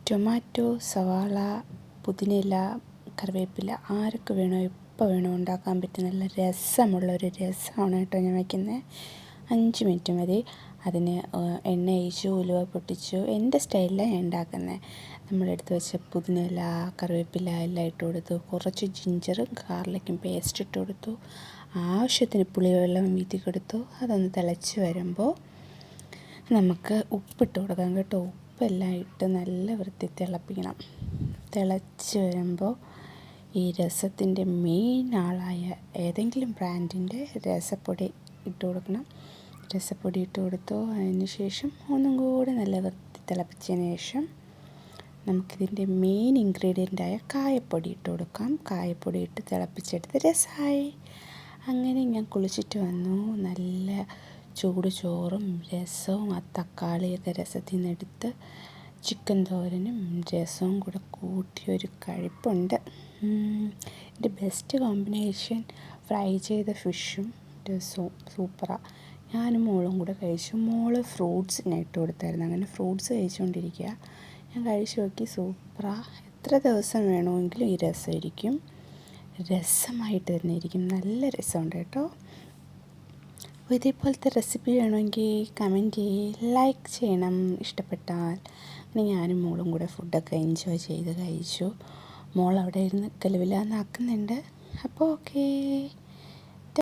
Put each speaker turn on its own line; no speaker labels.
Tomato, സവാള, പുതിനയില, കറിവേപ്പില ആരൊക്കെ വേണോ എപ്പോൾ വേണോ ഉണ്ടാക്കാൻ പറ്റിയ നല്ല രസമുള്ളൊരു രസമാണ് കേട്ടോ ഞാൻ വയ്ക്കുന്നത്. 5 മിനിറ്റ് മതി. അതിന് എണ്ണ ഒഴിച്ചു, ഉലുവ പൊട്ടിച്ചു. എൻ്റെ സ്റ്റൈലിലാണ് ഞാൻ ഉണ്ടാക്കുന്നത്. നമ്മളെടുത്ത് വെച്ച പുതിനയില, കറിവേപ്പില എല്ലാം ഇട്ട് കൊടുത്തു. കുറച്ച് ജിഞ്ചറും ഗാർലിക്കും പേസ്റ്റ് ഇട്ട് കൊടുത്തു. ആവശ്യത്തിന് പുളിവെള്ളം വീത്തി കൊടുത്തു. അതൊന്ന് തിളച്ച് വരുമ്പോൾ നമുക്ക് ഉപ്പിട്ട് കൊടുക്കാം കേട്ടോ. ഉപ്പെല്ലാം ഇട്ട് നല്ല വൃത്തി തിളപ്പിക്കണം. തിളച്ച് വരുമ്പോൾ ഈ രസത്തിൻ്റെ മെയിൻ ആളായ ഏതെങ്കിലും ബ്രാൻഡിൻ്റെ രസപ്പൊടി ഇട്ട് കൊടുക്കണം. രസപ്പൊടി ഇട്ട് കൊടുത്തു. അതിന് ശേഷം ഒന്നും കൂടെ നല്ല വൃത്തി തിളപ്പിച്ചതിന് ശേഷം നമുക്കിതിൻ്റെ മെയിൻ ഇൻഗ്രീഡിയൻ്റായ കായപ്പൊടി ഇട്ട് കൊടുക്കാം. കായപ്പൊടി ഇട്ട് തിളപ്പിച്ചെടുത്ത് രസമായി. അങ്ങനെ ഞാൻ കുളിച്ചിട്ട് വന്നു. നല്ല ചൂട് ചോറും രസവും ആ തക്കാളിയൊക്കെ രസത്തിൽ നിന്ന് എടുത്ത് ചിക്കൻ തോരനും രസവും കൂടെ കൂട്ടിയൊരു കഴിപ്പുണ്ട്. എൻ്റെ ബെസ്റ്റ് കോമ്പിനേഷൻ ഫ്രൈ ചെയ്ത ഫിഷും രസവും സൂപ്പറാണ്. ഞാനും മോളും കൂടെ കഴിച്ചു. മോള് ഫ്രൂട്ട്സിനെ ഇട്ട് കൊടുത്തായിരുന്നു. അങ്ങനെ ഫ്രൂട്ട്സ് കഴിച്ചുകൊണ്ടിരിക്കുക. ഞാൻ കഴിച്ചു നോക്കി, സൂപ്പറാണ്. എത്ര ദിവസം വേണമെങ്കിലും ഈ രസം ഇരിക്കും. രസമായിട്ട് തന്നെ ഇരിക്കും. നല്ല രസമുണ്ട് കേട്ടോ. അപ്പോൾ ഇതേപോലത്തെ റെസിപ്പി വേണമെങ്കിൽ കമൻറ്റ് ചെയ്യ്, ലൈക്ക് ചെയ്യണം ഇഷ്ടപ്പെട്ടാൽ. പിന്നെ ഞാനും മോളും കൂടെ ഫുഡൊക്കെ എൻജോയ് ചെയ്ത് കഴിച്ചു. മോൾ അവിടെ ഇരുന്ന് കലുവിലാന്നാക്കുന്നുണ്ട്. അപ്പോൾ ഓക്കേ.